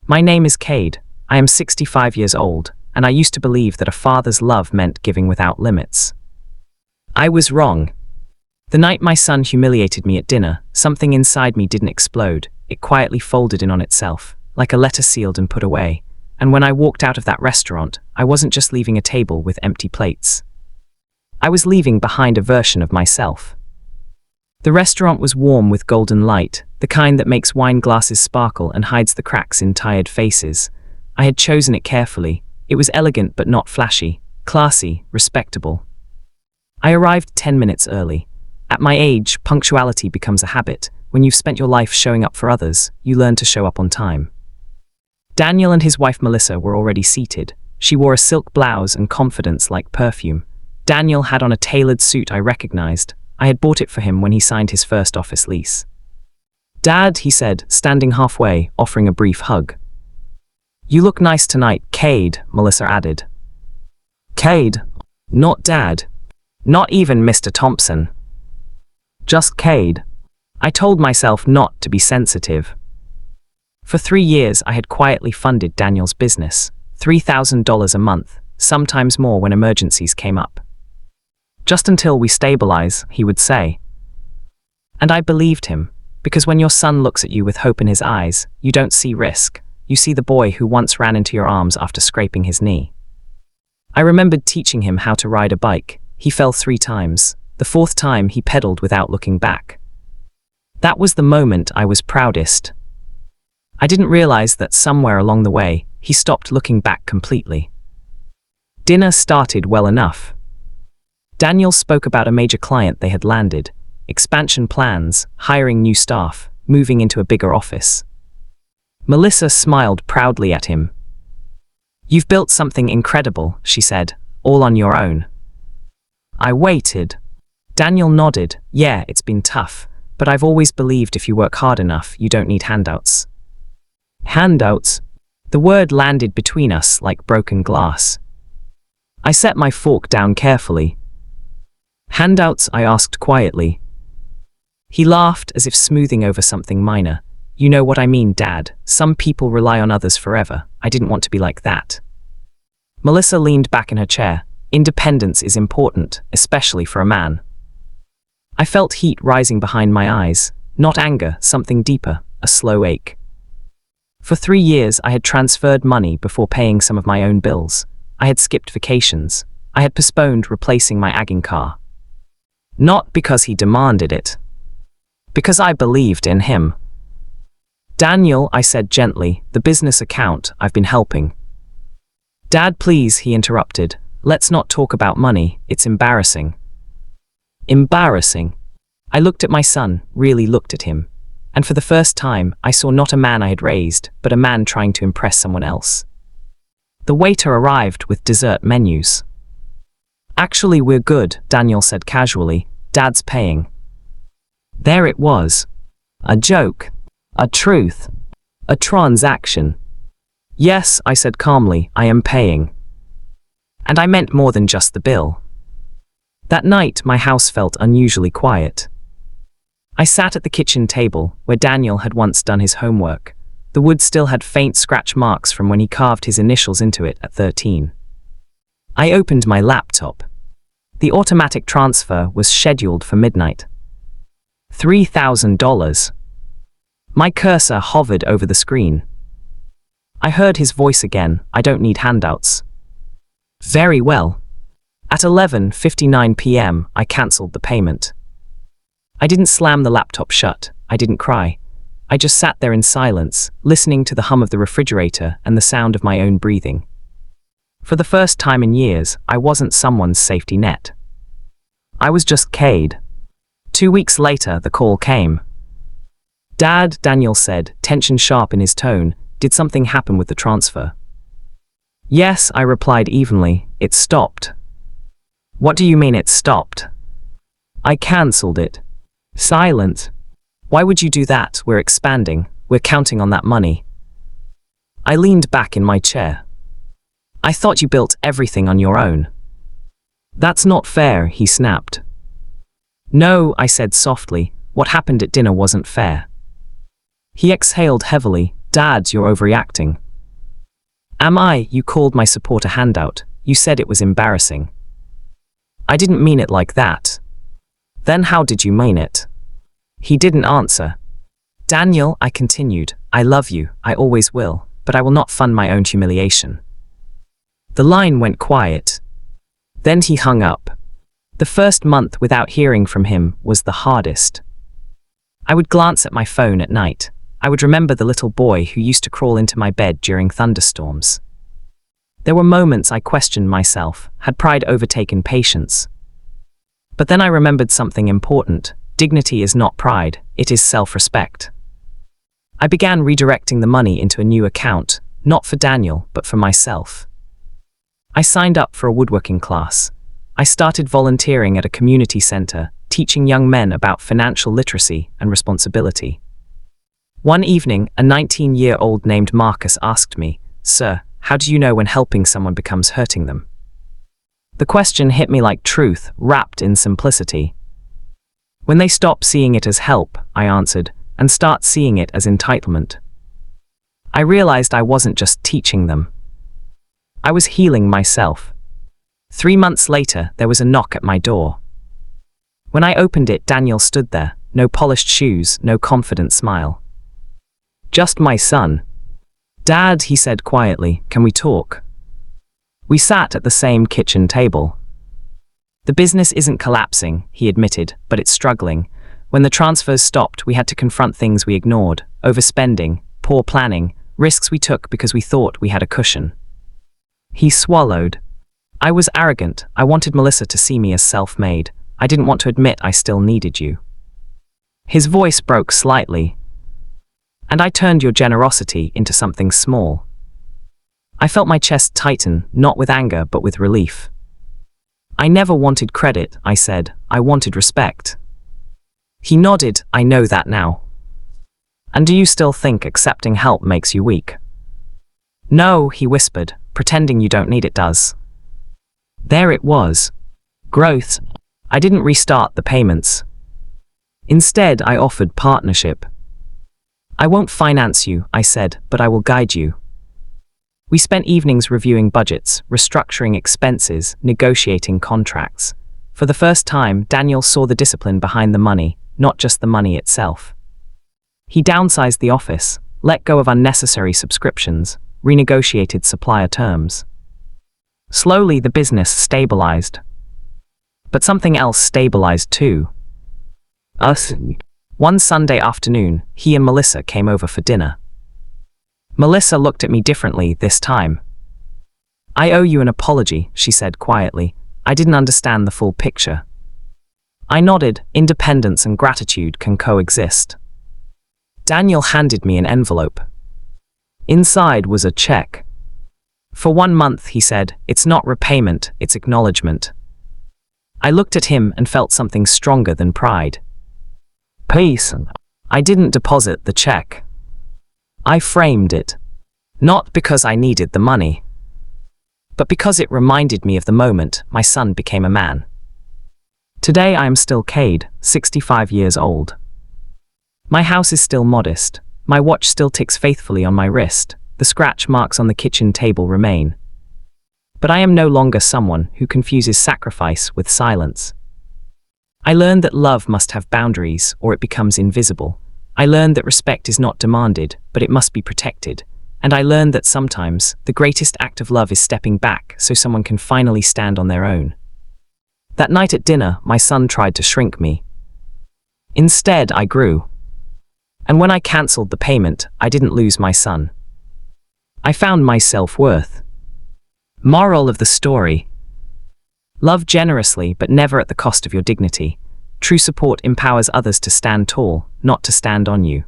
My name is Kade. I am 65 years old, and I used to believe that a father's love meant giving without limits. I was wrong. The night my son humiliated me at dinner, something inside me didn't explode. It quietly folded in on itself, like a letter sealed and put away. And when I walked out of that restaurant, I wasn't just leaving a table with empty plates. I was leaving behind a version of myself. The restaurant was warm with golden light, the kind that makes wine glasses sparkle and hides the cracks in tired faces. I had chosen it carefully. It was elegant but not flashy, classy, respectable. I arrived 10 minutes early. At my age, punctuality becomes a habit. When you've spent your life showing up for others, you learn to show up on time. Daniel and his wife Melissa were already seated. She wore a silk blouse and confidence like perfume. Daniel had on a tailored suit I recognized. I had bought it for him when he signed his first office lease. "Dad," he said, standing halfway, offering a brief hug. "You look nice tonight, Kade," Melissa added. "Kade? Not Dad. Not even Mr. Thompson. Just Kade." I told myself not to be sensitive. For 3 years, I had quietly funded Daniel's business, $3,000 a month, sometimes more when emergencies came up. "Just until we stabilize," he would say. And I believed him, because when your son looks at you with hope in his eyes, you don't see risk. You see the boy who once ran into your arms after scraping his knee. I remembered teaching him how to ride a bike. He fell 3 times. The 4th time, he pedaled without looking back. That was the moment I was proudest. I didn't realize that somewhere along the way, he stopped looking back completely. Dinner started well enough. Daniel spoke about a major client they had landed, expansion plans, hiring new staff, moving into a bigger office. Melissa smiled proudly at him. "You've built something incredible," she said, "all on your own." I waited. Daniel nodded. "Yeah, it's been tough, but I've always believed if you work hard enough, you don't need handouts." Handouts? The word landed between us like broken glass. I set my fork down carefully. "Handouts?" I asked quietly. He laughed as if smoothing over something minor. "You know what I mean, Dad. Some people rely on others forever. I didn't want to be like that." Melissa leaned back in her chair. Independence is important, especially for a man. I felt heat rising behind my eyes. Not anger, something deeper, a slow ache. For 3 years, I had transferred money before paying some of my own bills. I had skipped vacations. I had postponed replacing my agging car. Not because he demanded it. Because I believed in him. "Daniel," I said gently, "the business account, I've been helping." "Dad, please," he interrupted. "Let's not talk about money. It's embarrassing." Embarrassing? I looked at my son, really looked at him. And for the first time, I saw not a man I had raised, but a man trying to impress someone else. The waiter arrived with dessert menus. "Actually, we're good," Daniel said casually. "Dad's paying." There it was. A joke. A truth. A transaction. "Yes," I said calmly, "I am paying." And I meant more than just the bill. That night, my house felt unusually quiet. I sat at the kitchen table, where Daniel had once done his homework. The wood still had faint scratch marks from when he carved his initials into it at 13. I opened my laptop. The automatic transfer was scheduled for midnight. $3,000. My cursor hovered over the screen. I heard his voice again. "I don't need handouts." Very well. At 11:59 p.m., I cancelled the payment. I didn't slam the laptop shut. I didn't cry. I just sat there in silence, listening to the hum of the refrigerator and the sound of my own breathing. For the first time in years, I wasn't someone's safety net. I was just Kade. 2 weeks later, the call came. "Dad," Daniel said, tension sharp in his tone, "did something happen with the transfer?" "Yes," I replied evenly, "it stopped." "What do you mean it stopped?" "I cancelled it." Silent. "Why would you do that? We're expanding. We're counting on that money." I leaned back in my chair. "I thought you built everything on your own." "That's not fair," he snapped. "No," I said softly, "what happened at dinner wasn't fair." He exhaled heavily. Dad, you're overreacting. Am I? You called my support a handout. You said it was embarrassing. I didn't mean it like that. Then how did you mean it? He didn't answer. Daniel, I continued, I love you, I always will, but I will not fund my own humiliation. The line went quiet. Then he hung up. The first month without hearing from him was the hardest. I would glance at my phone at night. I would remember the little boy who used to crawl into my bed during thunderstorms. There were moments I questioned myself. Had pride overtaken patience? But then I remembered something important. Dignity is not pride, it is self-respect. I began redirecting the money into a new account, not for Daniel, but for myself. I signed up for a woodworking class. I started volunteering at a community center, teaching young men about financial literacy and responsibility. One evening, a 19-year-old named Marcus asked me, "Sir, how do you know when helping someone becomes hurting them?" The question hit me like truth, wrapped in simplicity. When they stop seeing it as help, I answered, and start seeing it as entitlement. I realized I wasn't just teaching them. I was healing myself. 3 months later, there was a knock at my door. When I opened it, Daniel stood there, no polished shoes, no confident smile. Just my son. "Dad," he said quietly, "can we talk?" We sat at the same kitchen table. "The business isn't collapsing," he admitted, "but it's struggling. When the transfers stopped, we had to confront things we ignored, overspending, poor planning, risks we took because we thought we had a cushion." He swallowed. I was arrogant. I wanted Melissa to see me as self-made. I didn't want to admit I still needed you. His voice broke slightly. "And I turned your generosity into something small." I felt my chest tighten, not with anger, but with relief. "I never wanted credit," I said. "I wanted respect." He nodded. "I know that now." "And do you still think accepting help makes you weak?" "No," he whispered, "pretending you don't need it does." There it was. Growth. I didn't restart the payments. Instead, I offered partnership. "I won't finance you," I said, "but I will guide you." We spent evenings reviewing budgets, restructuring expenses, negotiating contracts. For the first time, Daniel saw the discipline behind the money, not just the money itself. He downsized the office, let go of unnecessary subscriptions, renegotiated supplier terms. Slowly, the business stabilized. But something else stabilized too. Us. One Sunday afternoon, he and Melissa came over for dinner. Melissa looked at me differently this time. "I owe you an apology," she said quietly. "I didn't understand the full picture." I nodded. Independence and gratitude can coexist. Daniel handed me an envelope. Inside was a check. "For 1 month," he said. "It's not repayment, it's acknowledgement." I looked at him and felt something stronger than pride. Peace. I didn't deposit the check. I framed it. Not because I needed the money, but because it reminded me of the moment my son became a man. Today I am still Kade, 65 years old. My house is still modest. My watch still ticks faithfully on my wrist. The scratch marks on the kitchen table remain. But I am no longer someone who confuses sacrifice with silence. I learned that love must have boundaries or it becomes invisible. I learned that respect is not demanded, but it must be protected. And I learned that sometimes the greatest act of love is stepping back so someone can finally stand on their own. That night at dinner, my son tried to shrink me. Instead, I grew. And when I cancelled the payment, I didn't lose my son. I found my self-worth. Moral of the story: love generously, but never at the cost of your dignity. True support empowers others to stand tall, not to stand on you.